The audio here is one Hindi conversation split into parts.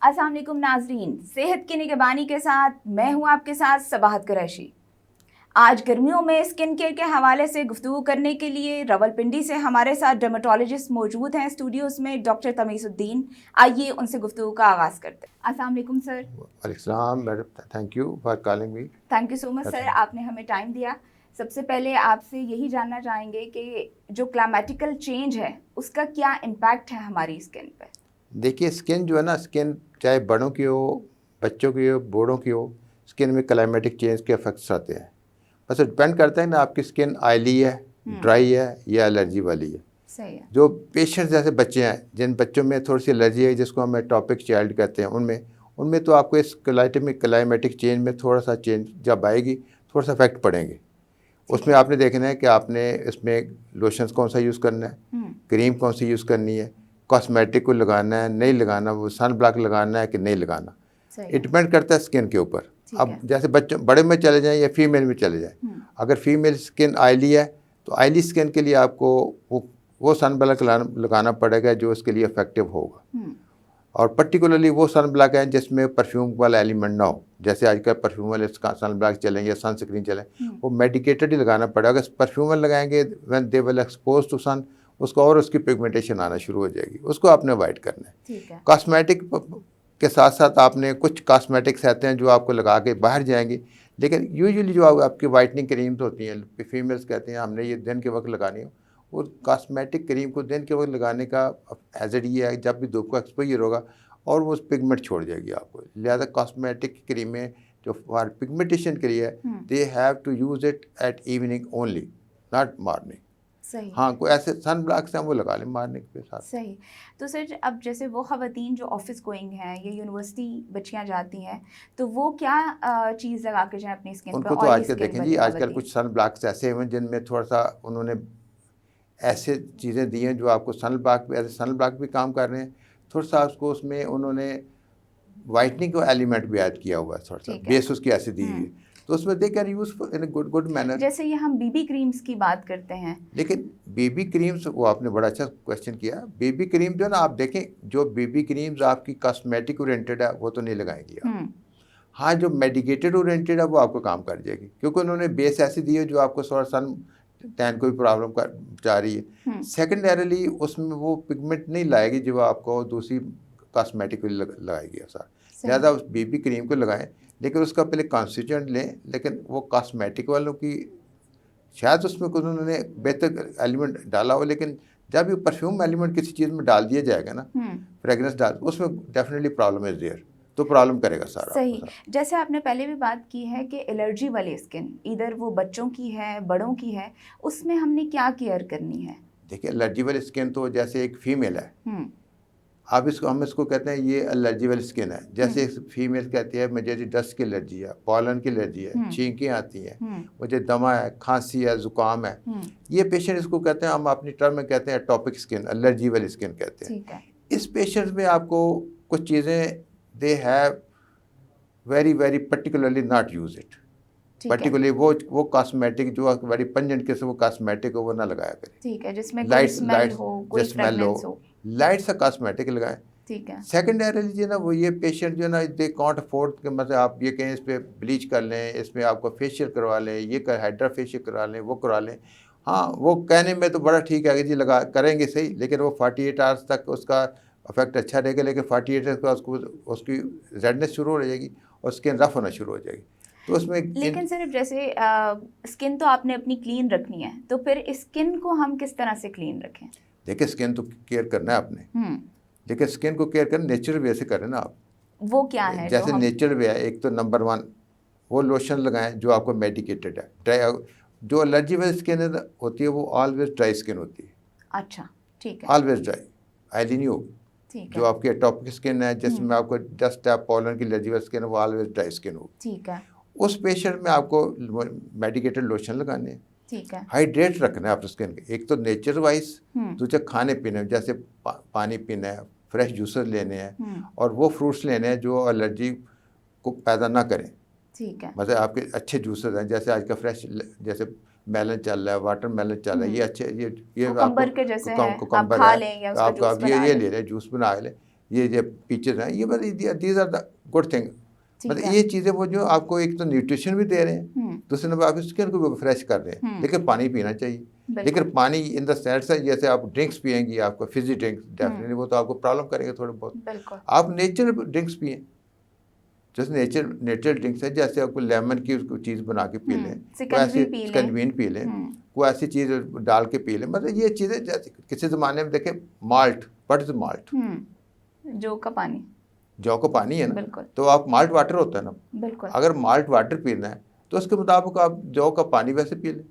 अस्सलाम वालेकुम नाजरीन, सेहत की निगहबानी के साथ मैं हूं आपके साथ सबाहत कुरैशी। आज गर्मियों में स्किन केयर के हवाले से गुफ्तगू करने के लिए रावलपिंडी से हमारे साथ डर्मेटोलॉजिस्ट मौजूद हैं स्टूडियोज में, डॉक्टर तमीज़ुद्दीन। आइए उनसे गुफ्तगू का आगाज़ करते हैं। अस्सलाम वालेकुम सर। वालेकुम madam, thank you for calling me. Thank you so much sir, आपने हमें टाइम दिया। सबसे पहले आपसे यही जानना चाहेंगे कि जो क्लाइमेटिकल चेंज है उसका क्या इम्पैक्ट है हमारी स्किन पर? देखिए, स्किन जो है ना, स्किन चाहे बड़ों की हो, बच्चों की हो, बूढ़ों की हो, स्किन में क्लाइमेटिक चेंज के इफेक्ट्स आते हैं। बस डिपेंड करता है ना आपकी स्किन ऑयली है, ड्राई है या एलर्जी वाली है। सही है। जो पेशेंट जैसे बच्चे हैं, जिन बच्चों में थोड़ी सी एलर्जी है, जिसको हम एटॉपिक चाइल्ड कहते हैं, उनमें तो आपको इस क्लाइमेटिक चेंज में थोड़ा सा चेंज जब आएगी, थोड़ा सा इफेक्ट पड़ेंगे। उसमें आपने देखना है कि आपने इसमें लोशंस कौन सा यूज़ करना है, क्रीम कौन सी यूज़ करनी है, कॉस्मेटिक को लगाना है नहीं लगाना, वो सन ब्लॉक लगाना है कि नहीं लगाना। इट डिपेंड करता है स्किन के ऊपर। अब जैसे बच्चों बड़े में चले जाएं या फीमेल में चले जाएं, अगर फीमेल स्किन ऑयली है तो ऑयली स्किन के लिए आपको वो सन ब्लॉक लगाना पड़ेगा जो उसके लिए इफेक्टिव होगा। और पर्टिकुलरली वो सन ब्लॉक है जिसमें परफ्यूम वाला एलिमेंट ना हो। जैसे आजकल परफ्यूम वाले सन ब्लॉक चलेंगे या सनस्क्रीन चलें, वो मेडिकेटेड ही लगाना पड़ेगा। अगर परफ्यूम वाले लगाएंगे when they will expose to sun, उसको और उसकी पिगमेंटेशन आना शुरू हो जाएगी, उसको आपने अवॉइड करना है। कॉस्मेटिक के साथ साथ आपने कुछ कॉस्मेटिक्स रहते हैं जो आपको लगा के बाहर जाएंगी, लेकिन यूजुअली जो आपकी वाइटनिंग क्रीम्स होती हैं, फीमेल्स कहते हैं हमने ये दिन के वक्त लगानी हो, वो कॉस्मेटिक क्रीम को दिन के वक्त लगाने का हैज़र्ड ये है, जब भी धूप का एक्सपोजर होगा और वो पिगमेंट छोड़ जाएगी आपको। लिहाजा कॉस्मेटिक क्रीमें जो फॉर पिगमेंटेशन के लिए they have to use it at evening only, not morning. सही। हाँ, कोई ऐसे सन ब्लॉक्स हैं वो लगा लें मॉर्निंग के साथ। सही। तो सर, अब जैसे वो ख़वातीन जो ऑफिस गोइंग हैं या यूनिवर्सिटी बच्चियां जाती हैं, तो वो क्या चीज़ लगा के जाएं अपनी स्किन पर? उनको तो आजकल देखें जी, आजकल कुछ सन ब्लॉक्स ऐसे हैं जिनमें थोड़ा सा उन्होंने ऐसे चीज़ें दी हैं जो आपको सन ब्लॉक भी, ऐसे सन ब्लॉक भी काम कर रहे हैं। थोड़ा सा उसको उसमें उन्होंने वाइटनिंग का एलिमेंट भी ऐड किया हुआ है, थोड़ा सा बेस उसकी ऐसी दी हुई है, तो उसमें they can use in good manner. जैसे ये हम बीबी क्रीम्स की बात करते हैं, लेकिन बेबी क्रीम्स, वो आपने बड़ा अच्छा क्वेश्चन किया। बेबी क्रीम जो है ना, आप देखें जो बेबी क्रीम्स आपकी कॉस्मेटिक ओरिएंटेड है वो तो नहीं लगाएंगी आप। हाँ, जो मेडिकेटेड ओरिएंटेड है वो आपको काम कर जाएगी, क्योंकि उन्होंने बेस ऐसी दी है जो आपको थोड़ा सन टैन कोई प्रॉब्लम कर जा रही है। सेकेंडरीली उसमें वो पिगमेंट नहीं लाएगी जो आपको दूसरी कॉस्मेटिक लगाएगी। सर ज़्यादा उस बेबी क्रीम को लगाएं, लेकिन उसका पहले कॉन्स्टिट्यूएंट लें। लेकिन वो कॉस्मेटिक वालों की शायद उसमें कुछ उन्होंने बेहतर एलिमेंट डाला हो, लेकिन जब ये परफ्यूम एलिमेंट किसी चीज़ में डाल दिया जाएगा ना, फ्रेगरेंस डाल, उसमें डेफिनेटली प्रॉब्लम इज देयर, तो प्रॉब्लम करेगा सारा। सही। जैसे आपने पहले भी बात की है कि एलर्जी वाली स्किन, इधर वो बच्चों की है बड़ों की है, उसमें हमने क्या केयर करनी है? देखिए, एलर्जी वाली स्किन तो जैसे एक फीमेल है, आप इसको, हम इसको कहते हैं ये एलर्जी वाली स्किन है। जैसे एक फीमेल कहती है मुझे डस्ट की एलर्जी है, पॉलन की एलर्जी है, छींकें आती हैं, मुझे दमा है, खांसी है, जुकाम है, ये पेशेंट इसको कहते हैं, हम अपनी टर्म में कहते हैं एटॉपिक स्किन, एलर्जी वाली स्किन कहते हैं। इस पेशेंट में आपको कुछ चीज़ें they have very very particularly not use it. Particularly वो कॉस्मेटिक जो वेरी पंजेंट किस्म वो कॉस्मेटिक हो वो ना लगाया करें। ठीक है, जिसमें कोई स्मेल हो, कोई फ्रेगरेंस हो, लाइट सा कॉस्मेटिक लगाएं। ठीक है। सेकेंडरीली जो है ना, वो ये पेशेंट जो है ना, दे कांट अफोर्ड के, मतलब आप ये कहें इस पर ब्लीच कर लें, इसमें आपको फेशियल करवा लें, ये कर हाइड्रा फेशियल करवा लें, वो करवा लें। हाँ, वो कहने में तो बड़ा ठीक है कि जी लगा करेंगे सही, लेकिन वो 48 आवर्स तक उसका इफेक्ट अच्छा रहेगा, लेकिन 48 आवर्स के बाद उसकी रेडनेस शुरू हो जाएगी और स्किन रफ होना शुरू हो जाएगी। तो उसमें लेकिन सिर्फ जैसे स्किन तो आपने अपनी क्लीन रखनी है, तो फिर स्किन को हम किस तरह से क्लीन रखें? देखिए, स्किन तो केयर करना है आपने, लेकिन स्किन को केयर करना नेचुरल वे से करें ना आप। वो क्या है? जैसे नेचुरल वे है, एक तो नंबर 1 वो लोशन लगाएं जो आपको मेडिकेटेड है। ड्राई जो एलर्जी वाली स्किन होती है वो ऑलवेज ड्राई स्किन होती है। अच्छा, ठीक है। ऑलवेज ड्राई, ऑयली नहीं होगी। जो आपकी एटॉपिक स्किन है, जिसमें आपको डस्ट है, पॉलन की एलर्जी वाली स्किन है, वो ऑलवेज ड्राई स्किन होगी। ठीक है। उस पेशेंट में आपको मेडिकेटेड लोशन लगाने हैं। ठीक है। हाइड्रेट रखना है अपने स्किन के, एक तो नेचर वाइज, दूसरे खाने पीने, जैसे पानी पीना है, फ्रेश जूसेस लेने हैं, और वो फ्रूट्स लेने हैं जो एलर्जी को पैदा ना करें। ठीक है। मतलब आपके अच्छे जूसेस हैं, जैसे आज का फ्रेश, जैसे मेलन चल रहा है, वाटर मेलन चल रहा है, ये अच्छे, ये कुकम्बर के जैसे है, आप खा लें या उसका आप ये ले लें, जूस बना लें, ये पीचेस हैं, ये बस these are the good thing. ठीक मतलब है। ये चीज़ें वो जो आपको एक तो न्यूट्रिशन भी दे रहे हैं, दूसरे नंबर आपकी स्किन को भी फ्रेश कर रहे हैं। लेकिन पानी पीना चाहिए, लेकिन पानी इन द सेंस है जैसे आप ड्रिंक्स पियेंगी, आपको फिजी ड्रिंक्स डेफिनेटली वो तो आपको प्रॉब्लम करेंगे थोड़े बहुत। आप नेचुरल ड्रिंक्स पिए, जैसे नेचुरल ड्रिंक्स है, जैसे आपको लेमन की उसको चीज़ बना के पी लें, वैसे स्कंजबीन पी लें, कोई ऐसी चीज़ डाल के पी लें। मतलब ये चीज़ें जैसे किसी ज़माने में देखें माल्ट, व्हाट इज माल्ट, जौ का पानी, जौ का पानी है ना, तो आप माल्ट वाटर होता है ना, अगर माल्ट वाटर पीना है तो उसके मुताबिक आप जौ का पानी वैसे पी लें।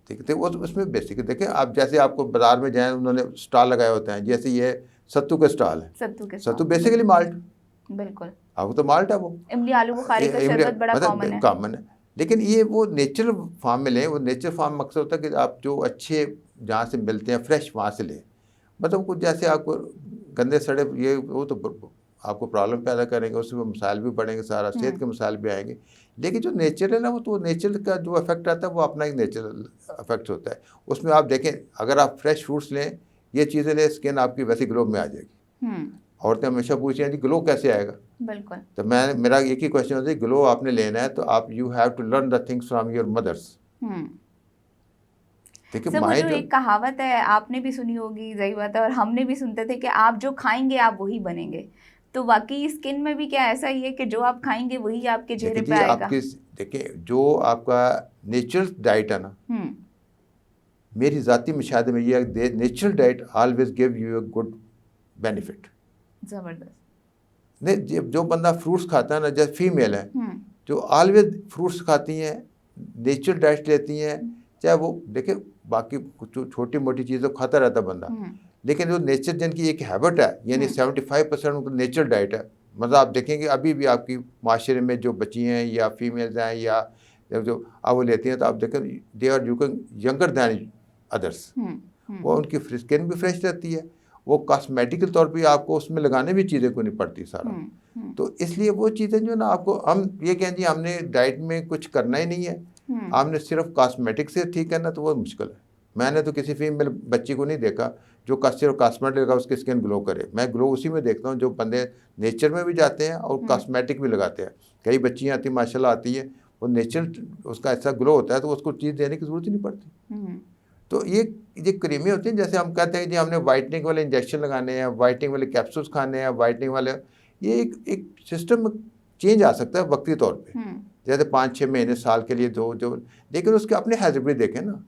ठीक है, वो उसमें बेसिक देखें आप, जैसे आपको बाजार में जाएं उन्होंने स्टॉल लगाए होते हैं, जैसे ये सत्तू का स्टॉल है, सत्तू बेसिकली माल्ट, बिल्कुल आपको तो माल्ट है, वो इमली आलू बुखारी का शरबत बड़ा कॉमन है। लेकिन ये वो नेचुरल फार्म में लें, वो नेचुरल फार्म मकसद होता है कि आप जो अच्छे जहाँ से मिलते हैं फ्रेश वहाँ से लें। मतलब कुछ जैसे आपको गंदे सड़े ये वो तो आपको प्रॉब्लम पैदा करेंगे, उसमें मसाइल भी बढ़ेंगे, सारा सेहत के मसाइल भी आएंगे। लेकिन जो नेचुरल है ना, वो तो नेचर का जो इफेक्ट आता है वो अपना एक नेचुरल इफेक्ट होता है। उसमें आप देखें, अगर आप फ्रेश फ्रूट्स लें, ये चीज़ें लें, स्किन आपकी वैसे ग्लो में आ जाएगी। औरतें हमेशा पूछती हैं जी ग्लो कैसे आएगा, बिल्कुल, तो मेरा एक ही क्वेश्चन होता है, ग्लो आपने लेना है तो आप you have to learn the things from your mothers. देखिए वो जो एक कहावत है आपने भी सुनी होगी, सही बात है, और हमने भी सुनते थे कि आप जो खाएंगे आप वही बनेंगे। तो वाकई स्किन में भी क्या ऐसा ही है कि जो आप खाएंगे वही आपके चेहरे पे आएगा? देखिए जो आपका नेचुरल डाइट है ना, मेरी ज़ाती मुशाहदे में ये natural diet always give you a good benefit. जबरदस्त। नहीं, जो बंदा फ्रूट्स खाता है ना, जैसे फीमेल है जो ऑलवेज फ्रूट्स खाती हैं, नेचुरल डाइट लेती हैं, चाहे वो देखे बाकी छोटी मोटी चीज़ें खाता रहता बंदा, लेकिन जो नेचर जिनकी एक हैबिट है, यानी 75% उनको नेचुरल डाइट है। मतलब आप देखेंगे अभी भी आपकी माशरे में जो बच्ची हैं या फीमेल्स हैं या जो अब वो लेती हैं, तो आप देखें they are younger than others, वो उनकी स्किन भी फ्रेश रहती है, वो कॉस्मेटिकल तौर पे आपको उसमें लगाने भी चीज़ें को नहीं पड़ती सारा। तो इसलिए वो चीज़ें जो ना आपको हम ये कहें जी हमने डाइट में कुछ करना ही नहीं है, आपने सिर्फ कॉस्मेटिक से ठीक करना, तो वो मुश्किल है। मैंने तो किसी फीमेल बच्ची को नहीं देखा जो सिर्फ कॉस्मेटिक लगा उसकी स्किन ग्लो करे। मैं ग्लो उसी में देखता हूँ जो बंदे नेचर में भी जाते हैं और कॉस्मेटिक भी लगाते हैं। कई बच्चियाँ आती माशाल्लाह आती हैं, वो नेचर उसका ऐसा ग्लो होता है तो उसको चीज़ देने की ज़रूरत ही नहीं पड़ती। तो ये क्रीमें होती हैं, जैसे हम कहते हैं जी हमने वाइटनिंग वाले इंजेक्शन लगाने हैं, वाइटनिंग वाले कैप्सूल्स खाने हैं, वाइटनिंग वाले, ये एक सिस्टम चेंज आ सकता है वक्ती तौर पे, जैसे 5-6 महीने साल के लिए जो लेकिन उसके अपने हैजर्ड भी देखें ना।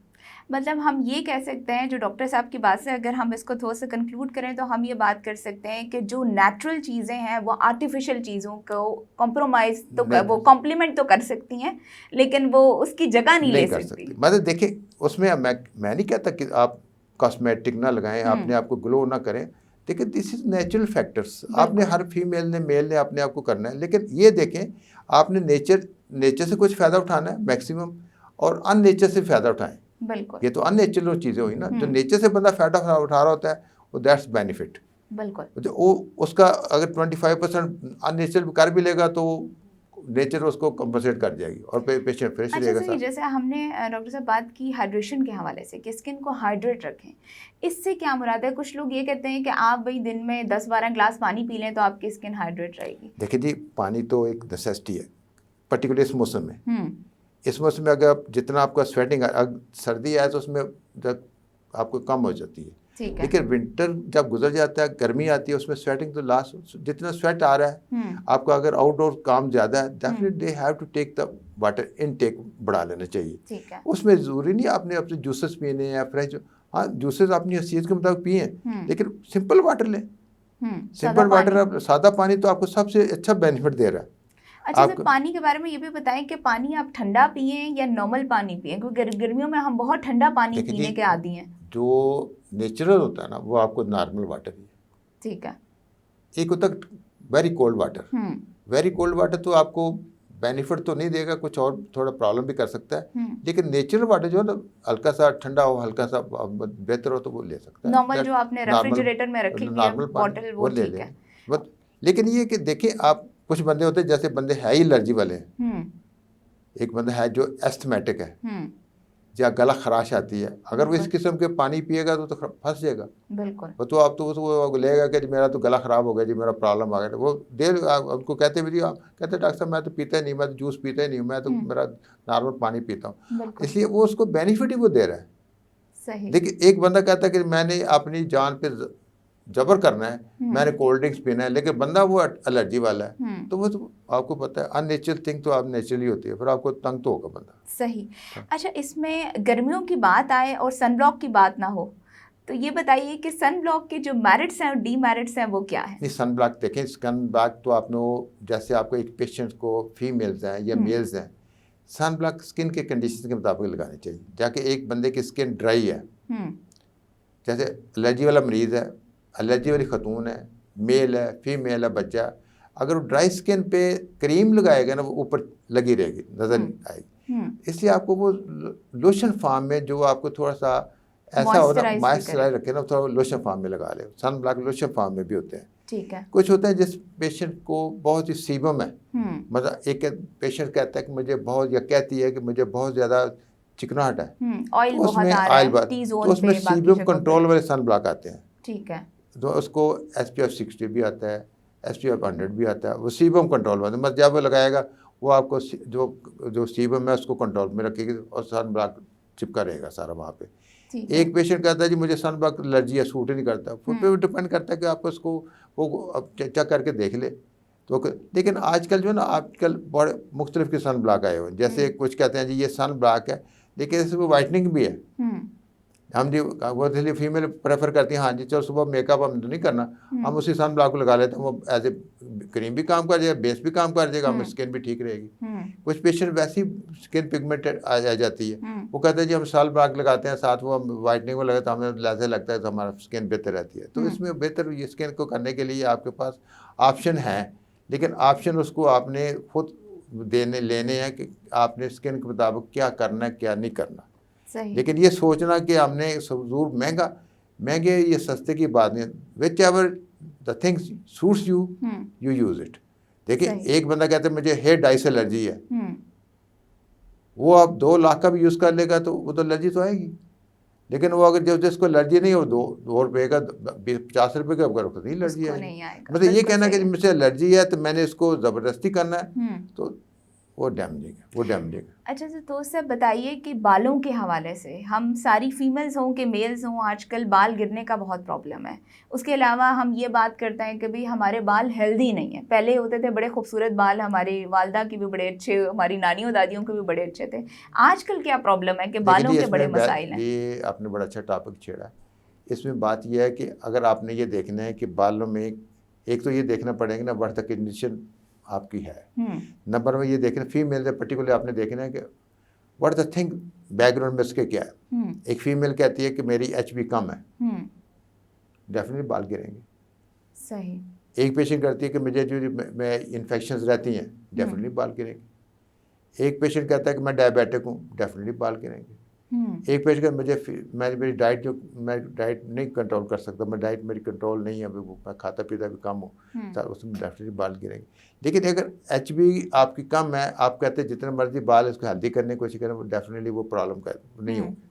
मतलब हम ये कह सकते हैं, जो डॉक्टर साहब की बात से अगर हम इसको थोड़ा सा कंक्लूड करें, तो हम ये बात कर सकते हैं कि जो नेचुरल चीज़ें हैं वो आर्टिफिशियल चीज़ों को कॉम्प्रोमाइज़ तो वो कॉम्प्लीमेंट तो कर सकती हैं, लेकिन वो उसकी जगह नहीं ले सकती। मतलब देखिए उसमें मैं नहीं कहता कि आप कॉस्मेटिक ना लगाएं, अपने आप को ग्लो ना करें, देखिए दिस इज नेचुरल फैक्टर्स। आपने हर फीमेल ने मेल ने अपने आप को करना है, लेकिन ये देखें आपने नेचर से कुछ फ़ायदा उठाना है मैक्सिमम, और अननेचर से फ़ायदा उठाएं। बिल्कुल, ये तो अननेचुरल चीज़ें हुई ना, जो नेचर से बंदा फ़ायदा उठा रहा होता है वो दैट्स बेनिफिट। बिल्कुल, जो वो उसका अगर 25% अननेचुरल कर भी लेगा तो नेचर उसको कंपनसेट कर जाएगी और पेशेंट फ्रेश रहेगा। अच्छा, जैसे हमने डॉक्टर साहब बात की हाइड्रेशन के हवाले से कि स्किन को हाइड्रेट रखें, इससे क्या मुराद है? कुछ लोग ये कहते हैं कि आप भाई दिन में 10-12 ग्लास पानी पी लें तो आपकी स्किन हाइड्रेट रहेगी। देखिए जी पानी तो एक नेसेसिटी है, पर्टिकुलर इस मौसम में। इस मौसम में अगर जितना आपका स्वेटिंग, सर्दी है तो उसमें आपको कम हो जाती है, लेकिन विंटर जब गुजर जाता है, गर्मी आती है, उसमें स्वेटिंग तो लास्ट जितना स्वेट आ रहा है आपको, अगर आउटडोर काम ज़्यादा है definitely they have to take the water intake बढ़ा लेना चाहिए। उसमें ज़रूरी नहीं आपने अपने जूसेस पीने या फ्रेश, हाँ जूसेस अपनी हैसियत के मुताबिक पिए, लेकिन सिंपल वाटर लें। सिंपल वाटर, सादा पानी तो आपको सबसे अच्छा बेनिफिट दे रहा है। अच्छा सर, पानी के बारे में ये भी बताएं कि पानी आप ठंडा पिए या नॉर्मल पानी पिए, क्योंकि गर्मियों में हम बहुत ठंडा पानी पीने के आदी हैं। जो नेचुरल होता है ना वो आपको नॉर्मल वाटर ही है, ठीक है। एक होता है very cold water. Very cold water तो आपको बेनिफिट तो नहीं देगा, कुछ और थोड़ा प्रॉब्लम भी कर सकता है, लेकिन नेचुरल वाटर जो है ना हल्का सा ठंडा हो, हल्का सा बेहतर हो तो वो ले सकता है। नॉर्मल जो आपने रेफ्रिजरेटर में रखी हुई है बॉटल वो ले लें। लेकिन ये कि देखिए आप कुछ बंदे होते हैं, जैसे बंदे है ही एलर्जी वाले हैं, एक बंदा है जो एस्थमेटिक है, या गला खराश आती है, अगर वो इस किस्म के पानी पिएगा तो फंस जाएगा। बिल्कुल। तो आप तो वो लेगा कि मेरा तो गला ख़राब हो गया जी, मेरा प्रॉब्लम आ गया। वो उनको कहते भी जी, कहते डॉक्टर साहब मैं तो पीता ही नहीं, मैं तो जूस पीता ही नहीं हूँ, मैं तो मेरा नॉर्मल पानी पीता हूँ। इसलिए वो उसको बेनिफिट ही वो दे रहा है। सही। लेकिन एक बंदा कहता है कि मैंने अपनी जान पे जबर करना है, मैंने कोल्ड ड्रिंक्स पीना है, लेकिन बंदा वो एलर्जी वाला है, तो वो तो आपको पता है अननेचुरल थिंग तो आप नेचुरली होती है, फिर आपको तंग तो होगा बंदा। सही। अच्छा, इसमें गर्मियों की बात आए और सनब्लॉक की बात ना हो, तो ये बताइए कि सन ब्लॉक के जो मेरिट्स हैं और डीमेरिट्स हैं वो क्या है? नहीं, सन ब्लॉक देखें, सन ब्लॉक तो आपने जैसे आपको एक पेशेंट को फीमेल्स हैं या मेल्स हैं, सन ब्लॉक स्किन के कंडीशन के मुताबिक लगानी चाहिए। जाके एक बंदे की स्किन ड्राई है, जैसे एलर्जी वाला मरीज़ है, एलर्जी वाली खतून है, मेल है, फीमेल है, बच्चा, अगर वो ड्राई स्किन पे क्रीम लगाएगा ना, वो ऊपर लगी रहेगी, नज़र नहीं आएगी। इसलिए आपको वो लोशन फॉर्म में जो आपको थोड़ा सा ऐसा होता है मॉइस्चराइज रखे ना, थोड़ा लोशन फॉर्म में लगा ले। सन ब्लॉक लोशन फॉर्म में भी होते हैं। ठीक है। कुछ होता है जिस पेशेंट को बहुत ही सीबम है, मतलब एक पेशेंट कहता है कि मुझे बहुत, या कहती है कि मुझे बहुत ज़्यादा चिकनाहट है, ऑयल तो उसमें ऑयल बात, तो उसमें सीबम कंट्रोल वाले सन ब्लॉक आते हैं। ठीक है। तो उसको SPF 60 भी आता है, SPF 100 भी आता है, वो सीबम कंट्रोल में, मतलब जब वो लगाएगा वो आपको जो सीबम है उसको कंट्रोल में रखेगी और सन ब्लॉक चिपका रहेगा सारा वहाँ पे। एक पेशेंट कहता है जी मुझे सन ब्लॉक एलर्जी है, सूट ही नहीं करता, फिर पे डिपेंड करता है कि आपको उसको वो अब चेक करके देख ले। तो लेकिन आजकल जो है ना, आजकल बड़े मुख्तलिफ के सन ब्लॉक आए हुए हैं। जैसे कुछ कहते हैं जी ये सन ब्लॉक है, लेकिन इसमें वाइटनिंग भी है। हम जी वो इसलिए फीमेल प्रेफर करती हैं, हाँ जी चलो सुबह मेकअप हम तो नहीं करना, हम उसी सन ब्लॉक को लगा लेते हैं, वो एज ए क्रीम भी काम कर जाएगा, बेस भी काम कर जाएगा, हमारी स्किन भी ठीक रहेगी। कुछ पेशेंट वैसी स्किन पिगमेंटेड आ जाती है, वो कहते हैं जी हम सन ब्लॉक लगाते हैं, साथ वो वाइटनिंग में लगाते हैं, हमें ऐसा लगता है तो हमारा स्किन बेहतर रहती है। तो इसमें बेहतर ये स्किन को करने के लिए आपके पास ऑप्शन है, लेकिन ऑप्शन उसको आपने खुद लेने हैं कि आपने स्किन के मुताबिक क्या करना है क्या नहीं करना। लेकिन ये सोचना कि हमने जरूर महंगे ये सस्ते की बात नहीं, which ever the things suits you you use it. देखिए एक बंदा कहता है मुझे हेयर डाई से एलर्जी है, वो आप 2 लाख का भी यूज़ कर लेगा तो वो तो एलर्जी तो आएगी। लेकिन वो अगर जब जिसको एलर्जी नहीं हो 2 रुपये का 50 रुपये का अगर नहीं एलर्जी आएगी, मतलब ये कहना कि मुझे एलर्जी है तो मैंने इसको ज़बरदस्ती करना है, तो वो डैमेजिंग है। अच्छा तो सर बताइए कि बालों के हवाले से, हम सारी फीमेल्स हों कि मेल्स हों, आजकल बाल गिरने का बहुत प्रॉब्लम है। उसके अलावा हम ये बात करते हैं कि भाई हमारे बाल हेल्दी नहीं है। पहले होते थे बड़े खूबसूरत बाल, हमारी वालदा के भी बड़े अच्छे, हमारी नानियों दादियों के भी बड़े अच्छे थे। आजकल क्या प्रॉब्लम है कि बालों के बड़े मसाइल हैं? ये आपने बड़ा अच्छा टॉपिक छेड़ा। इसमें बात यह है कि अगर आपने ये देखना है कि बालों में एक तो ये देखना पड़ेगा ना व्हाट द कंडीशन आपकी है, नंबर में ये देखना फीमेल से पर्टिकुलर आपने देखना है कि व्हाट द थिंग बैकग्राउंड में उसके क्या है। एक फीमेल कहती है कि मेरी HB कम है, डेफिनेटली बाल गिरेंगे। सही। एक पेशेंट करती है कि मुझे जो मैं इन्फेक्शंस रहती हैं, डेफिनेटली बाल गिरेंगे। एक पेशेंट कहता है कि मैं डायबिटिक हूँ, डेफिनेटली बाल गिरेंगे। एक पेशेंट कहता मेरी डाइट मैं डाइट नहीं कंट्रोल कर सकता, मैं डाइट मेरी कंट्रोल नहीं है, मैं खाता पीता भी कम हूँ, तो उसमें डेफिनेटली बाल गिरेंगे। लेकिन अगर HB आपकी कम है, आप कहते हैं जितने मर्जी बाल इसको हेल्दी करने की कोशिश करें, वो डेफिनेटली वो प्रॉब्लम नहीं होगी।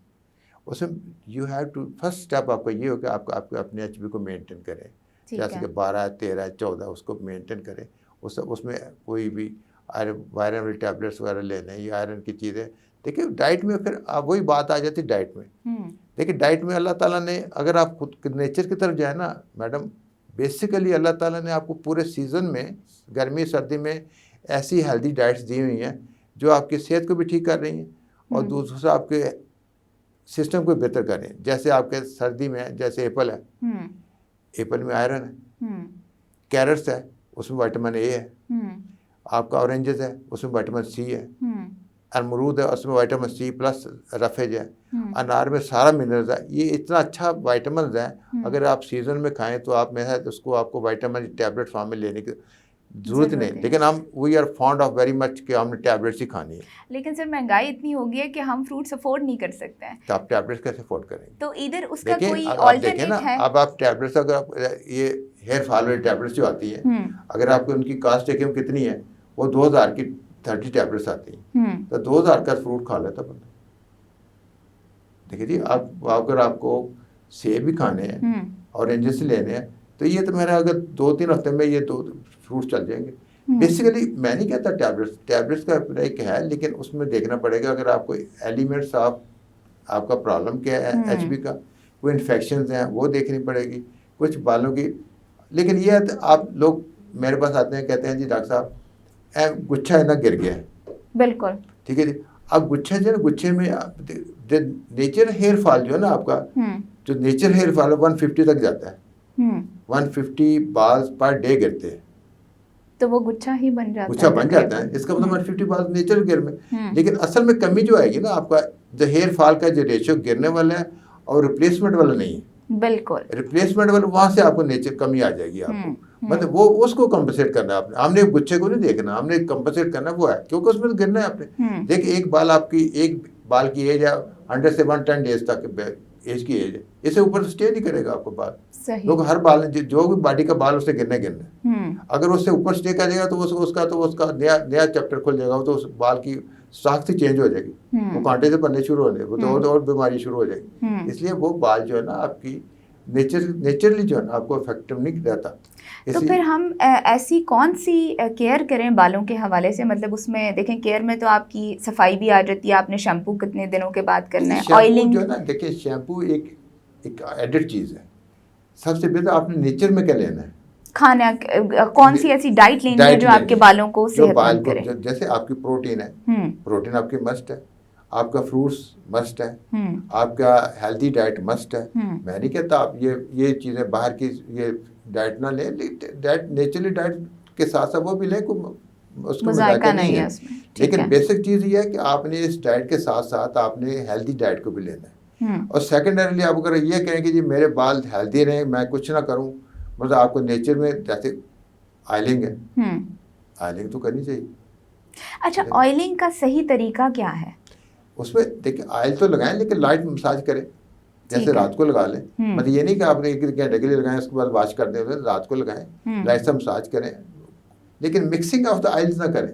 उसमें you have to first step आपका ये हो कि आपको अपने HB को मेंटेन करें, जैसे कि 12, 13, 14 उसको मेंटेन करें। उसमें कोई भी आयरन वाली टैबलेट्स वगैरह लेने या आयरन की चीज़ें। देखिए डाइट में फिर वही बात आ जाती है डाइट में। देखिए डाइट में अल्लाह ताला ने, अगर आप खुद नेचर की तरफ जाए ना मैडम, बेसिकली अल्लाह ताला ने आपको पूरे सीज़न में गर्मी सर्दी में ऐसी हेल्दी डाइट्स दी हुई हैं जो आपकी सेहत को भी ठीक कर रही हैं और दूसरा आपके सिस्टम को बेहतर कर रही हैं। जैसे आपके सर्दी में जैसे एप्पल है, एप्पल में आयरन है, कैरेट्स है उसमें विटामिन A है, आपका ऑरेंजेस है उसमें विटामिन C है, अमरूद है उसमें विटामिन C प्लस रफेज है, अनार में सारा मिनरल्स है। ये इतना अच्छा विटामिन है, अगर आप सीज़न में खाएं तो आप में है उसको आपको विटामिन टैबलेट फॉर्म में लेने की ज़रूरत नहीं। लेकिन हम we are fond of very much कि हमने टैबलेट्स ही खानी है। लेकिन सर महंगाई इतनी हो गई है कि हम फ्रूट्स अफोर्ड नहीं कर सकते हैं, तो आप टैबलेट्स कैसे अफोर्ड करेंगे? तो इधर उसका कोई ऑल्टरनेट है? अब आप टैबलेट्स, अगर ये हेयर फॉल वाली टैबलेट्स जो आती है, अगर आपको उनकी कास्ट देखें कितनी है, वो 2000 की 30 टैबलेट्स आती हैं, तो 2000 का फ्रूट खा लेता बंदा। देखिए जी, आप अगर आपको सेब भी खाने हैं, ऑरेंजेस लेने हैं, तो ये तो मेरा अगर 2-3 हफ्ते में ये 2 फ्रूट चल जाएंगे। बेसिकली मैं नहीं कहता टैबलेट्स का अपना एक है, लेकिन उसमें देखना पड़ेगा अगर आपको एलिमेंट्स आपका प्रॉब्लम क्या है, एचबी का, कोई इन्फेक्शन हैं वो देखनी पड़ेगी, कुछ बालों की। लेकिन ये आप लोग मेरे पास आते हैं, कहते हैं जी डॉक्टर साहब गुच्छा है ना गिर गया है। बिल्कुल ठीक है जी। अब गुच्छा जो है ना, गुच्छे में नेचर हेयर फॉल जो है ना आपका, जो नेचर हेयर फॉल 150 तक जाता है। 150 बाल्स पर डे गिरते हैं, तो वो गुच्छा ही बन जाता है। गुच्छा बन जाता है, इसका मतलब 150 बाल्स नेचर गिर में। लेकिन असल में कमी जो आएगी ना आपका, जो हेयर फॉल का जो रेशियो गिरने वाला है और रिप्लेसमेंट वाला नहीं है। बिल्कुल रिप्लेसमेंट वाला वहां से आपको नेचर कमी आ जाएगी आपको। मतलब वो उसको कंपनसेट करना है आपने, हमने गुच्छे को नहीं देखना, हमने कंपनसेट करना वो है, क्योंकि उसमें तो गिरना है आपने। देखिए एक बाल की एज है 100 से 110 डेज तक एज की एज है, इससे ऊपर तो स्टे नहीं करेगा आपको बाल। क्योंकि हर बाल जो भी बॉडी का बाल उससे गिरना, अगर उससे ऊपर स्टे करेगा तो उसका नया चैप्टर खुल जाएगा, तो उस बाल की साख्त चेंज हो जाएगी, वो कांटे से बनने शुरू हो जाएंगे, तो और बीमारी शुरू हो जाएगी। इसलिए वो बाल जो है ना आपकी नेचुरली जो है ना आपको इफेक्टिव नहीं रहता। तो फिर हम ऐसी कौन सी केयर करें बालों के हवाले से? मतलब उसमें देखें केयर में तो आपकी सफाई भी आ जाती है, आपने शैम्पू कितने दिनों के बाद करना है, ऑयलिंग जो है ना, देखिए शैम्पू एक एडेड चीज़ है। सबसे बेहतर आपने नेचर में क्या लेना है, खाना कौन सी ऐसी डाइट लेनी है जो आपके बालों को सेहतमंद करे। जैसे आपकी प्रोटीन है, प्रोटीन आपकी मस्ट है, आपका फ्रूट्स मस्ट है, आपका हेल्दी डाइट मस्ट है। मैं नहीं कहता आप ये चीज़ें बाहर की ये डाइट ना लें, डाइट नेचुरली डाइट के साथ साथ वो भी लें, उसको मजाका नहीं है। लेकिन बेसिक चीज़ ये है कि आपने इस डाइट के साथ साथ आपने हेल्दी डाइट को भी लेना है। और सेकेंडरीली आप अगर ये कहें कि जी मेरे बाल हेल्दी रहें, मैं कुछ ना करूं, मतलब आपको नेचर में जैसे ऑयलिंग है, ऑयलिंग तो करनी चाहिए। अच्छा, ऑयलिंग का सही तरीका क्या है? उसमें देखिए ऑयल तो लगाएं, लेकिन लाइट मसाज करें, जैसे रात को लगा लें। मतलब ये नहीं कि आपने 1 घंटे के लिए लगाएं उसके बाद वॉश कर दें, रात को लगाएं, लाइट से मसाज करें, लेकिन मिक्सिंग ऑफ द ऑयल्स ना करें।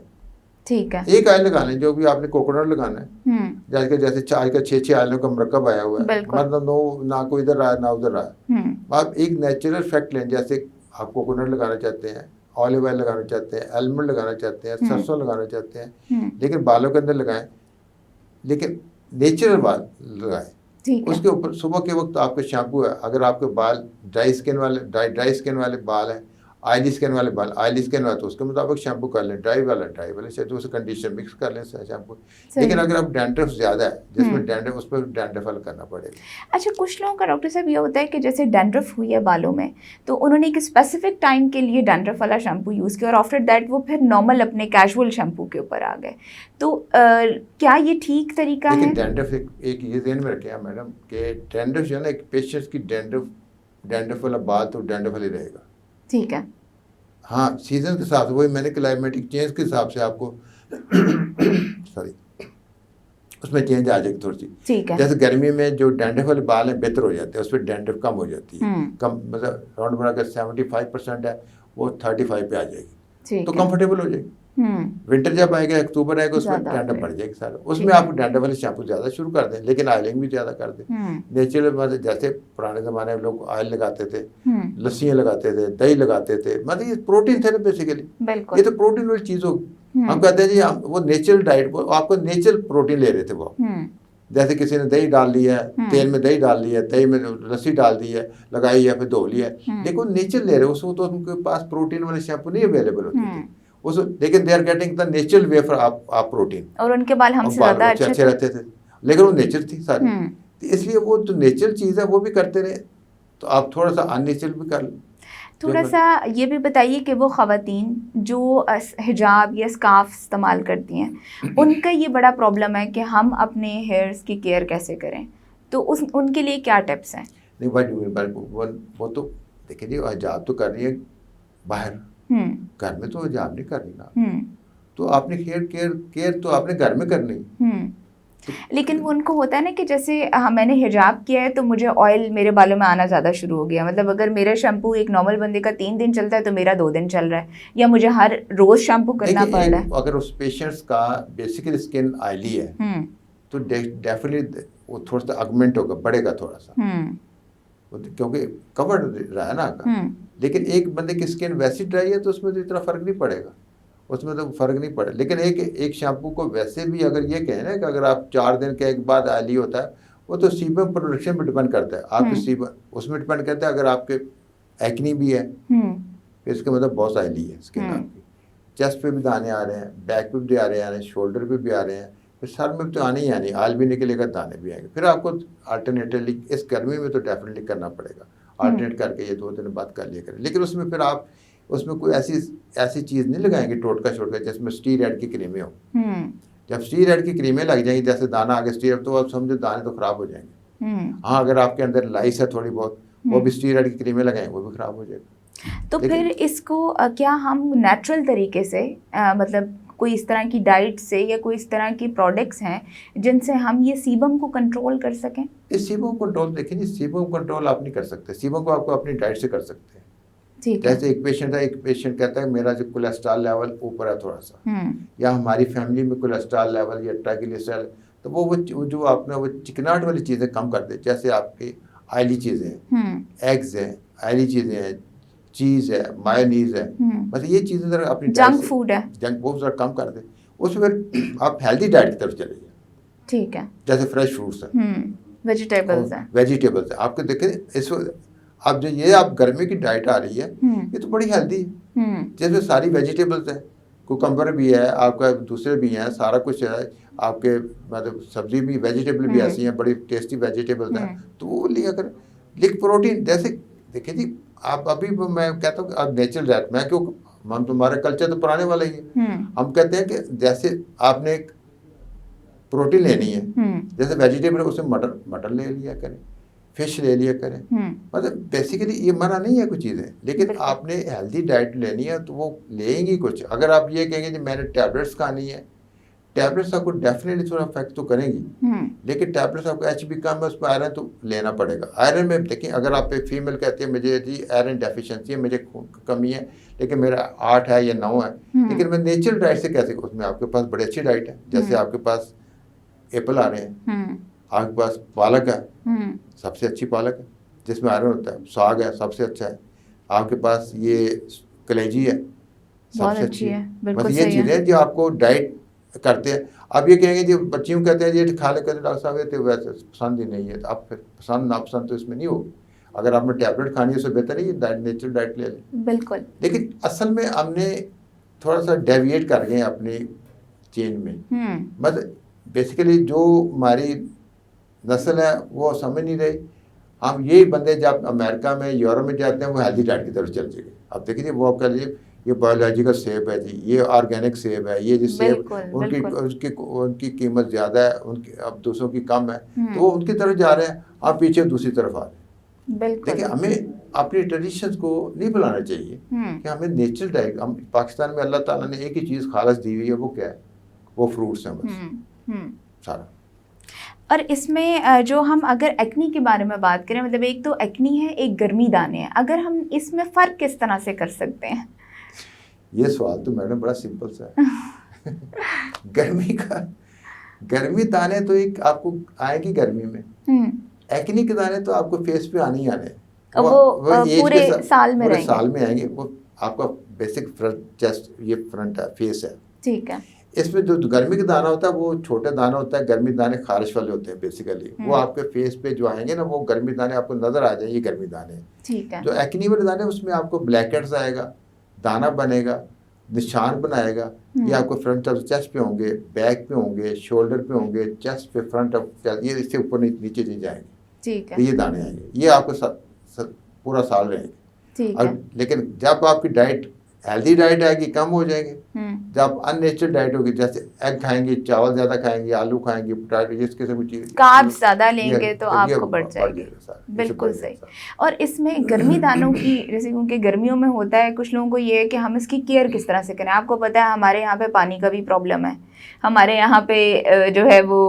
ठीक है, एक ऑयल लगा लें, जो भी आपने कोकोनट लगाना है, जैसे चाय का 6 ऑयलों का मरकब आया हुआ है, मतलब ना कोई इधर रहा है ना उधर रहा है। आप एक नेचुरल फैक्ट लें, जैसे आप कोकोनट लगाना चाहते हैं, ऑलिव ऑयल लगाना चाहते हैं, आलमंड लगाना चाहते हैं, सरसों लगाना चाहते हैं, लेकिन बालों के अंदर लगाएं, लेकिन नेचुरल बाल लगाएं। उसके ऊपर सुबह के वक्त आपका शैम्पू है, अगर आपके बाल ड्राई स्किन वाले बाल हैं, ऑयली स्किन वाले बाल, ऑयली स्किन वाले, तो उसके मुताबिक शैम्पू कर लें, ड्राई वाले से दूसरे कंडीशनर मिक्स कर लें शैम्पू। लेकिन अगर आप डैंड्रफ ज़्यादा है, जिसमें डैंड्रफ, उस पर डैंड्रफ वाला करना पड़ेगा। अच्छा, कुछ लोगों का डॉक्टर साहब ये होता है कि जैसे डैंड्रफ हुई है बालों में, तो उन्होंने एक स्पेसिफिक टाइम के लिए डैंड्रफ वाला शैम्पू यूज़ किया और आफ्टर दैट वो फिर नॉर्मल अपने कैजुअल शैम्पू के ऊपर आ गए, तो क्या ये ठीक तरीका है? डैंड्रफ एक ये ध्यान में रखें मैडम कि डैंड्रफ जो है ना, एक पेशेंट की डैंड्रफ वाला बाल तो डैंड्रफ वाली रहेगा। ठीक है, हाँ, सीजन के हिसाब से, वही मैंने क्लाइमेटिक चेंज के हिसाब से आपको सॉरी उसमें चेंज आ जाएगी थोड़ी सी। ठीक है, जैसे गर्मी में जो डैंड्रफ वाले बाल हैं बेहतर हो जाते हैं, उस पर डैंड्रफ कम हो जाती है, कम मतलब राउंड बना कर 75% है वो 35 पे आ जाएगी, तो कंफर्टेबल हो जाएगी। विंटर जब आएगा, अक्टूबर आएगा, उसमें डैंड्रफ बढ़ जाएगी सारा, उसमें आप डैंड्रफ वाले शैम्पू ज़्यादा शुरू कर दें, लेकिन ऑयलिंग भी ज़्यादा कर दें। नेचुरल मतलब जैसे पुराने ज़माने में लोग ऑयल लगाते थे, लस्सियाँ लगाते थे, दही लगाते थे, मतलब ये प्रोटीन थे ना बेसिकली, ये तो प्रोटीन वाली चीज़ होगी। हम कहते हैं जी वो नेचुरल डाइट, आपको नेचुरल प्रोटीन ले रहे थे वो, जैसे किसी ने दही डाल लिया है, तेल में दही डाल लिया है, दही में लस्सी डाल दी है, लगाई है, फिर धो लिया है, लेकिन नेचुरल ले रहे हो उसको, तो उनके पास प्रोटीन वाले शैम्पू नहीं अवेलेबल होते थे उस, लेकिन they are getting the natural way for आप प्रोटीन, और उनके बाल हमसे ज़्यादा अच्छे रहते थे, लेकिन वो नेचर थी सारी। तो इसलिए वो जो नेचुरल चीज़ है वो भी करते रहे, तो आप थोड़ा सा अननेचुरल भी कर लें। थोड़ा सा ये भी बताइए कि वो ख़वातीन जो हिजाब या स्कार्फ इस्तेमाल करती हैं, उनका ये बड़ा प्रॉब्लम है कि हम अपने हेयर्स की केयर कैसे करें, तो उनके लिए क्या टिप्स हैं? नहीं भाई, वो तो देखिए जी, हिजाब तो कर रही है बाहर, घर में तो हिजाब नहीं कर रही ना, तो आपने केयर तो आपने घर में करनी। लेकिन वो उनको होता है ना कि जैसे मैंने हिजाब किया है तो मुझे ऑयल मेरे बालों में आना ज़्यादा शुरू हो गया, मतलब अगर मेरा शैम्पू एक नॉर्मल बंदे का 3 दिन चलता है तो मेरा 2 दिन चल रहा है, या मुझे हर रोज़ शैम्पू करना पड़ रहा है। अगर उस पेशेंट्स का बेसिकली स्किन ऑयली है तो डेफिनेटली वो थोड़ा सा अगमेंट होगा, बढ़ेगा थोड़ा सा, क्योंकि कवर रहा है ना। लेकिन एक बंदे की स्किन वैसी ड्राई है तो उसमें तो इतना फर्क नहीं पड़ेगा, उसमें तो फर्क नहीं पड़े। लेकिन एक शैम्पू को वैसे भी अगर ये कहें ना कि अगर आप 4 दिन के एक बाद ऑयली होता है, वो तो सीबम प्रोडक्शन पे डिपेंड करता है, आपके सीबम उसमें डिपेंड करता है। अगर आपके एक्नी भी है तो इसका मतलब बहुत ऑयली है स्किन आपकी। चेस्ट पे भी दाने आ रहे हैं, बैक पे भी आ रहे हैं, शोल्डर पे भी आ रहे हैं, फिर सर में तो आने ही आने, आल भी निकलेगा, दाने भी आएंगे। फिर आपको अल्टरनेटिवली इस गर्मी में तो डेफिनेटली करना पड़ेगा, अल्टरनेट करके ये 2 दिन बाद कर लिया करें। लेकिन उसमें फिर आप उसमें कोई ऐसी चीज़ नहीं लगाएंगे टोटका शोटका जिसमें स्टीरॉयड की क्रीमें हो। जब स्टीरॉयड की क्रीमें लग जाएंगी, जैसे दाना आगे स्टीरॉयड, तो आप समझो दाने तो खराब हो जाएंगे। हाँ, अगर आपके अंदर लाइस है थोड़ी बहुत, वो भी स्टीरॉयड की क्रीमें लगाएंगे, वो भी खराब हो जाएगा। तो फिर इसको क्या हम नेचुरल तरीके से मतलब कोई इस तरह की डाइट से या कोई इस तरह की प्रोडक्ट्स हैं जिनसे हम ये सीबम को कंट्रोल कर सकें? इस सीबम कंट्रोल देखिए जी, सीबम कंट्रोल आप नहीं कर सकते, सीबम को आपको अपनी डाइट से कर सकते हैं। ठीक है। जैसे एक पेशेंट कहता है मेरा जो कोलेस्ट्रॉल लेवल ऊपर है थोड़ा सा, या हमारी फैमिली में कोलेस्ट्रॉल लेवल या ट्राइग्लिसराइड, तो वो जो आपने वो चिकनाहट वाली चीज़ें कम कर दे। जैसे आपकी ऑयली चीज़ें हैं, एग्स हैं, ऑयली चीज़ें हैं, चीज़ है, मायोनीज है, मतलब ये चीज़ें ज़रा अपनी जंक फूड है, जंक फूड ज़रा कम कर दे, उसमें फिर आप हेल्दी डाइट की तरफ चले जाइए। ठीक है। जैसे फ्रेश फ्रूट्स हैं, वेजिटेबल्स हैं, आपके देखें इस अब जो ये आप गर्मी की डाइट आ रही है, ये तो बड़ी हेल्दी है, जिसमें सारी वेजिटेबल्स हैं, कुकम्बर भी है आपका, दूसरे भी हैं, सारा कुछ है आपके, मतलब सब्जी भी, वेजिटेबल भी ऐसी हैं, बड़ी टेस्टी वेजिटेबल्स हैं, तो वो लिया करें। लेकिन प्रोटीन जैसे देखिए जी, आप अभी मैं कहता हूँ आप नेचुरल डाइट, मैं क्यों, हम तुम्हारा कल्चर तो पुराने वाला ही है। हम कहते हैं कि जैसे आपने एक प्रोटीन लेनी है, जैसे वेजिटेबल, उसमें मटर ले लिया करें, फिश ले लिया करें, मतलब बेसिकली ये मना नहीं है कुछ चीज़ें, लेकिन आपने हेल्दी डाइट लेनी है तो वो लेंगी कुछ। अगर आप ये कहेंगे कि मैंने टैबलेट्स खानी है, टैबलेट्स आपको डेफिनेटली थोड़ा इफेक्ट तो करेंगी, लेकिन टैबलेट्स आपको HB कम है, उसमें आयरन तो लेना पड़ेगा। आयरन में देखिए, अगर आप एक फीमेल कहती है मुझे जी आयरन डेफिशिएंसी है, मुझे कमी है, लेकिन मेरा 8 है या 9 है, लेकिन मैं नेचुरल डाइट से कैसे, उसमें आपके पास बड़ी अच्छी डाइट है। जैसे आपके पास एप्पल आ रहे हैं, आपके पास पालक है, सबसे अच्छी पालक है जिसमें आयरन होता है, साग है सबसे अच्छा है, आपके पास ये कलेजी है सबसे अच्छी है। मतलब ये चीज़ें जो आपको डाइट करते हैं। अब ये कहेंगे जी बच्चियों कहते हैं ये खा ले, कहते डॉक्टर साहब ये तो वैसे पसंद ही नहीं है, तो आप फिर पसंद नापसंद तो इसमें नहीं होगी। अगर आपने टैबलेट खानी है उससे बेहतर है ये नेचुरल डाइट ले लें। बिल्कुल। लेकिन असल में हमने थोड़ा सा डेविएट कर गए अपनी चेन में, मतलब बेसिकली जो हमारी नस्ल है वो समझ नहीं रही। हम यही बंदे जब अमेरिका में, यूरोप में जाते हैं, वो हेल्दी डाइट की तरफ चल जाएंगे। अब देखिए वो कह लीजिए ये बायोलॉजिकल सेब है जी, ये ऑर्गेनिक सेब है, ये जो सेब उनकी कीमत ज़्यादा है, उनकी अब दूसरों की कम है, तो वो उनकी तरफ जा रहे हैं, आप पीछे दूसरी तरफ आ रहे हैं। देखिए हमें अपनी ट्रेडिशंस को नहीं भुलाना चाहिए कि हमें नेचुरल डाइट, हम पाकिस्तान में अल्लाह ताला ने एक ही चीज़ खालस दी हुई है, वो क्या है, वो फ्रूट्स हैं बस सारा। और इसमें जो हम अगर एक्नी के बारे में बात करें, मतलब एक तो एक्नी है, एक गर्मी दाने हैं, अगर हम इसमें फ़र्क किस तरह से कर सकते हैं? ये सवाल तो मैडम बड़ा सिंपल सा है। गर्मी दाने तो एक आपको आएगी गर्मी में, एक्नी के दाने तो आपको फेस पे आने ही आने, वो पूरे साल में रहेंगे, साल में आएंगे। वो आपका बेसिक फ्रंट चेस्ट, ये फ्रंट है, फेस है, ठीक है। इसमें जो गर्मी का दाना होता है वो छोटा दाना होता है, गर्मी दाने खारिश वाले होते हैं बेसिकली, वो आपके फेस पे जो आएंगे ना, वो गर्मी दाने आपको नजर आ जाएंगे, गर्मी दाने, ठीक है। जो एक्नी वाले दाने उसमें आपको ब्लैकेट्स आएगा, दाना बनेगा, निशान बनाएगा, ये आपको फ्रंट ऑफ चेस्ट पे होंगे, बैक पे होंगे, शोल्डर पे होंगे, चेस्ट पे, फ्रंट ऑफ, ये इससे ऊपर नीचे नहीं जाएंगे, ठीक है। तो ये दाने आएंगे, ये आपको पूरा साल रहेंगे, ठीक है। लेकिन जब आपकी डाइट हेल्दी डाइट आएगी कम हो जाएंगे, जब अननेचुरल डाइट होगी, जैसे एग खाएंगे, चावल ज्यादा खाएंगे, आलू खाएंगे, पोटैटो, इस किस्म की चीज, कार्ब्स ज्यादा लेंगे तो आपको बढ़ जाएगी। बिल्कुल सही। और इसमें गर्मी दानों की, जैसे क्योंकि गर्मियों में होता है, कुछ लोगों को ये है कि हम इसकी केयर किस तरह से करें। आपको पता है हमारे यहाँ पे पानी का भी प्रॉब्लम है, हमारे यहाँ पे जो है वो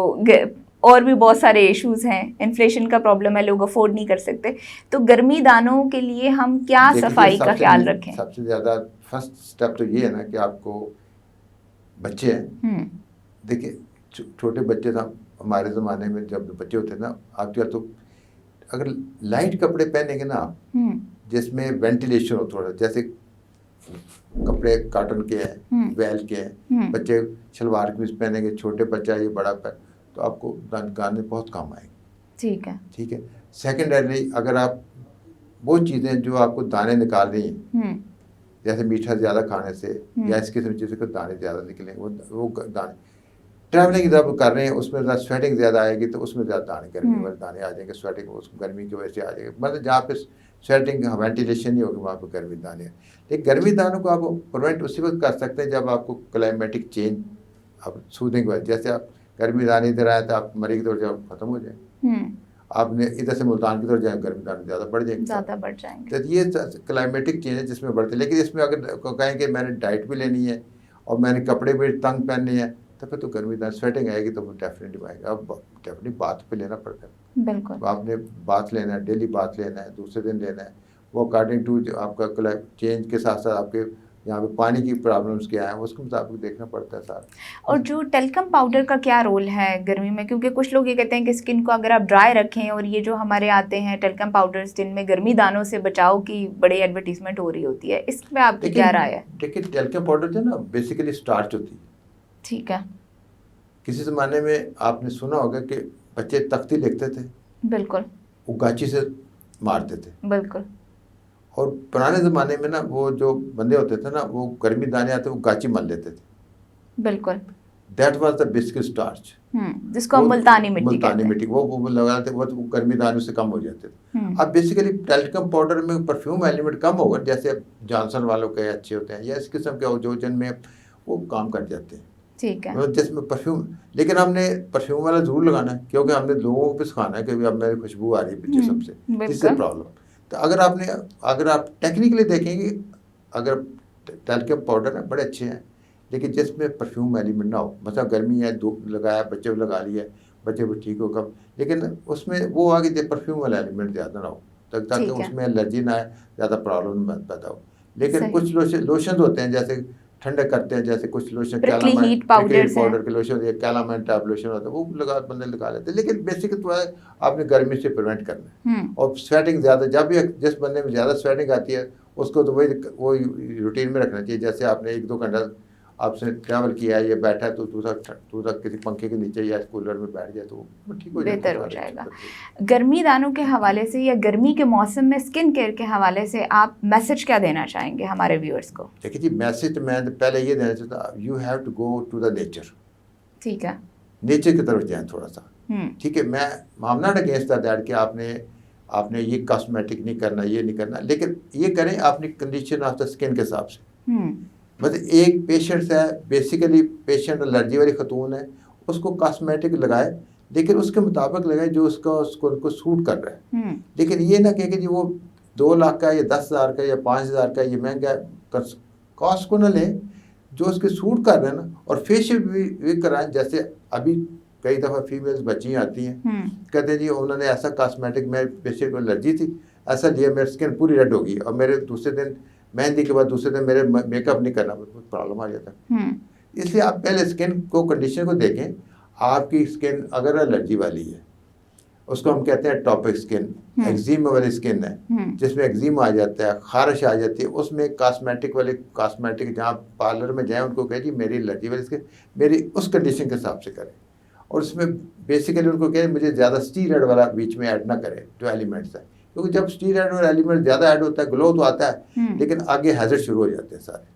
और भी बहुत सारे इश्यूज हैं, इन्फ्लेशन का प्रॉब्लम है, लोग अफोर्ड नहीं कर सकते। तो गर्मी दानों के लिए हम क्या सफाई का ख्याल रखें? सबसे ज़्यादा फर्स्ट स्टेप तो ये है ना कि आपको बच्चे हैं, देखिए छोटे बच्चे तो हमारे ज़माने में जब बच्चे होते ना, आजकल तो अगर लाइट कपड़े पहनेंगे ना आप, जिसमें वेंटिलेशन हो थोड़ा, जैसे कपड़े कॉटन के हैं, वेल के हैं, बच्चे शलवार कमीज पहनेंगे, छोटे बच्चा ये बड़ा तो आपको गाने बहुत काम आएंगे। ठीक है, ठीक है। सेकेंडरी अगर आप वो चीज़ें जो आपको दाने निकाल रही हैं, जैसे मीठा ज़्यादा खाने से या इस किस्म की चीज़ों के दाने ज़्यादा निकलेंगे, वो दाने ट्रैवलिंग जब कर रहे हैं उसमें स्वेटिंग ज़्यादा आएगी तो उसमें ज़्यादा दाने, गर्मी वाले दाने आ जाएंगे, स्वेटिंग उस गर्मी की वजह से आ जाएगी। मतलब जहाँ पे स्वेटिंग वेंटिलेशन नहीं होगी वहाँ पे गर्मी दाने। लेकिन गर्मी दानों को आप प्रिवेंट उसी वक्त कर सकते हैं जब आपको क्लाइमेटिक चेंज आप सूदिंग वजह, जैसे आप गर्मी दाने इधर आए तो आप मरी की तरफ जब खत्म हो जाए, आपने इधर से मुल्तान की तरफ जाए गर्मी दाने ज़्यादा बढ़ जाएंगे। तो ये क्लाइमेटिक चेंज है जिसमें बढ़ते, लेकिन इसमें अगर कहें कि मैंने डाइट भी लेनी है और मैंने कपड़े भी तंग पहनने हैं तो फिर तो गर्मी दाने स्वेटिंग आएगी तो वो डेफिनेटली आएगा। अब डेफिनेटली बाथ पे लेना पड़ता है। बिल्कुल, तो आपने बाथ लेना है, डेली बाथ लेना है, दूसरे दिन लेना है, वो अकॉर्डिंग टू आपका चेंज के साथ साथ आपके यहाँ पे पानी की प्रॉब्लम्स क्या है उसके मुताबिक देखना पड़ता है सारा। और जो टेल्कम पाउडर का क्या रोल है गर्मी में, क्योंकि कुछ लोग ये कहते हैं कि स्किन को अगर आप ड्राई रखें, और ये जो हमारे आते हैं टेल्कम पाउडर जिनमें गर्मी दानों से बचाव की बड़ी एडवर्टीजमेंट हो रही होती है, इसमें आपकी क्या राय है? देखिए टेल्कम पाउडर जो ना बेसिकली स्टार्च होती है। ठीक है। किसी ज़माने में आपने सुना होगा कि बच्चे तख्ती लिखते थे, बिल्कुल, वो गाची से मारते थे। बिल्कुल। और पुराने ज़माने में ना वो जो बंदे होते थे ना, वो गर्मी दाने आते वो गाची मल लेते थे। बिल्कुल, that was the basic starch, जिसको हम मुल्तानी मिट्टी वो लगाते वो गर्मी दानों से कम हो जाते थे। अब बेसिकली टेल्कम पाउडर में परफ्यूम एलिमेंट कम होगा, जैसे जॉनसन वालों के अच्छे होते हैं या इस किस्म के जो जिनमें वो काम कर जाते हैं। ठीक है। जिसमें परफ्यूम, लेकिन हमने परफ्यूम वाला ज़रूर लगाना है क्योंकि हमने लोगों को सिखाना है कि अब मेरी खुशबू आ रही है जिसम से, जिससे प्रॉब्लम। तो अगर आप टेक्निकली देखेंगे, अगर टेल्कम पाउडर है बड़े अच्छे हैं, लेकिन जिसमें परफ्यूम एलिमेंट ना हो, मतलब गर्मी है लगाया, बच्चे को लगा लिया, बच्चे को ठीक हो कब, लेकिन उसमें वो आगे जो परफ्यूम वाला एलिमेंट ज़्यादा ना हो ताकि उसमें एलर्जी ना आए, ज़्यादा प्रॉब्लम पैदा हो। लेकिन कुछ लोशन होते हैं जैसे ठंडा करते हैं, जैसे कुछ लोशन हीट पाउडर के लोशन होते हैं, कैलामाइन टाइप लोशन होता है, वो बंदे लगा लेते हैं। लेकिन बेसिक तो है आपने गर्मी से प्रिवेंट करना है। और स्वेटिंग ज़्यादा, जब भी जिस बंदे में ज़्यादा स्वेटिंग आती है उसको तो वही रूटीन में रखना चाहिए। जैसे आपने 1-2 घंटा आपसे ट्रैवल किया है या बैठा है तो दूसरा किसी पंखे के नीचे या कूलर में बैठ जाए तो वो ठीक हो बेहतर हो जाएगा। गर्मी दानों के हवाले से या गर्मी के मौसम में स्किन केयर के हवाले से आप मैसेज क्या देना चाहेंगे हमारे व्यूअर्स को? देखिए जी, मैसेज मैं पहले ये देना चाहता, you have to go to the nature. ठीक है, नेचर की तरफ जाएं थोड़ा सा। ठीक है, मैं नॉट अगेंस्ट दैट कि आपने ये कॉस्मेटिक नहीं करना, ये नहीं करना, लेकिन ये करें अपनी कंडीशन ऑफ द स्किन के हिसाब से। मतलब एक पेशेंट है, बेसिकली पेशेंट एलर्जी वाली खतून है, उसको कॉस्मेटिक लगाए लेकिन उसके मुताबिक लगाए जो उसको सूट कर रहा है। लेकिन ये ना कहे कि जी वो 2 लाख का या 10,000 का या 5,000 का ये महंगा कॉस्ट को ना लें, जो उसके सूट कर रहे हैं ना। और फेशियल भी कराएं, जैसे अभी कई दफ़ा फीमेल्स बच्ची आती हैं, कहते हैं जी उन्होंने ऐसा कॉस्मेटिक, मेरे पेशेंट को एलर्जी थी, ऐसा लिया मेरी स्किन पूरी रेड होगी और मेरे दूसरे दिन मेहंदी के बाद दूसरे दिन मेरे मेकअप नहीं करना, बहुत प्रॉब्लम आ जाता है। इसलिए आप पहले स्किन को कंडीशन को देखें। आपकी स्किन अगर एलर्जी वाली है, उसको हम कहते हैं टॉपिक स्किन, एक्जिमा वाली स्किन है जिसमें एक्जिमा आ जाता है, खारिश आ जाती है, उसमें कॉस्मेटिक जहाँ पार्लर में जाएं उनको कहें जी मेरी एलर्जी वाली स्किन, मेरी उस कंडीशन के हिसाब से करें। और उसमें बेसिकली उनको कहें मुझे ज़्यादा स्टीरॉयड वाला बीच में ऐड ना करें जो एलिमेंट्स है, क्योंकि जब स्टीरॉयड और एलिमेंट ज़्यादा ऐड होता है ग्लो तो आता है लेकिन आगे हैजर्ड शुरू हो जाते हैं सारे।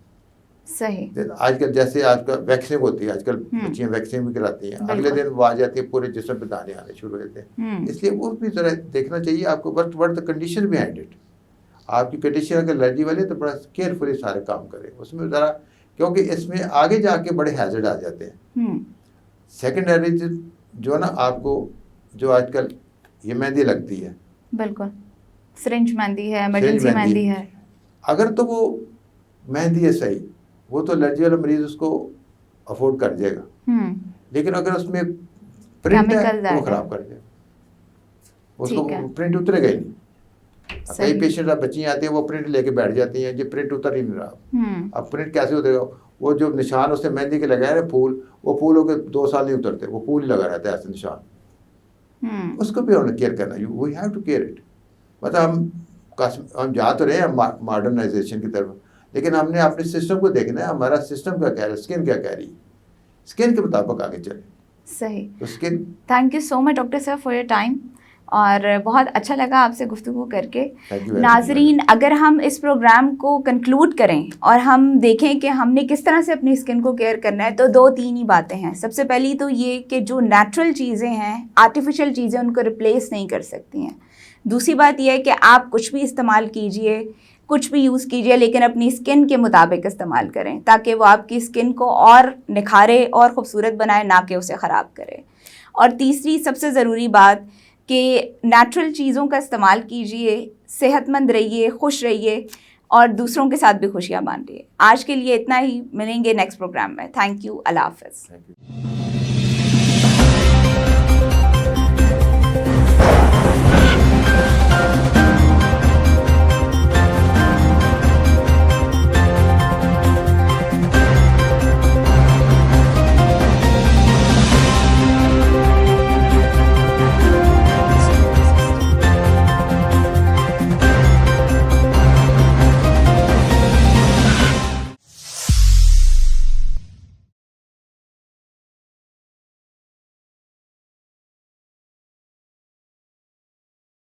सही। आजकल जैसे आजकल वैक्सीन होती है, आजकल बच्चियाँ वैक्सीन भी कराती हैं, अगले दिन वो आ जाती है पूरे जिस्म पे दाने आने शुरू हो जाते हैं। इसलिए वो भी ज़रा देखना चाहिए आपको, but the condition behind it. आपकी कंडीशन अगर एलर्जी वाली है तो बड़ा केयरफुली सारे काम करें उसमें ज़रा, क्योंकि इसमें आगे जाके बड़े हैजर्ड आ जाते हैं। सेकेंडरी जो ना आपको जो आजकल ये मेहंदी लगती है, बिल्कुल सिरिंज मेहंदी है, इमरजेंसी मेहंदी है, अगर तो वो मेहंदी है सही, वो तो एलर्जी वाला मरीज उसको अफोर्ड कर जाएगा। लेकिन अगर उसमें प्रिंट है तो वो खराब कर जाएगा, उसको प्रिंट उतरेगा ही नहीं। कई पेशेंट अब बच्चियाँ आती हैं वो प्रिंट लेके बैठ जाती हैं, ये प्रिंट उतर ही नहीं रहा। अब प्रिंट कैसे उतरेगा? वो जो निशान उसने मेहंदी के लगाए ना फूल, वो फूलों के 2 साल नहीं उतरते, वो फूल ही लगा रहता है ऐसे निशान। उसको भी हमने केयर करना, we have to care it. मतलब हम जा तो रहे हैं मॉडर्नाइजेशन की तरफ, लेकिन हमने अपने सिस्टम को देखना है, हमारा सिस्टम क्या कह रहा है, स्किन क्या कह रही है, स्किन के मुताबिक आगे चले। सही। तो skin. Thank you so much doctor sir for your time, और बहुत अच्छा लगा आपसे गुफ्तगू करके। Thank you नाजरीन, अगर हम इस प्रोग्राम को कंक्लूड करें और हम देखें कि हमने किस तरह से अपनी स्किन को केयर करना है, तो 2-3 ही बातें हैं। सबसे पहली तो ये कि जो नेचुरल चीज़ें हैं, आर्टिफिशियल चीज़ें उनको रिप्लेस नहीं कर सकती हैं। दूसरी बात यह है कि आप कुछ भी इस्तेमाल कीजिए, कुछ भी यूज़ कीजिए, लेकिन अपनी स्किन के मुताबिक इस्तेमाल करें, ताकि वो आपकी स्किन को और निखारे और ख़ूबसूरत बनाए, ना कि उसे ख़राब करे। और तीसरी सबसे ज़रूरी बात कि नेचुरल चीज़ों का इस्तेमाल कीजिए, सेहतमंद रहिए, खुश रहिए और दूसरों के साथ भी खुशियाँ बांटिए। आज के लिए इतना ही, मिलेंगे नेक्स्ट प्रोग्राम में। थैंक यू, अल्लाह हाफ़िज़।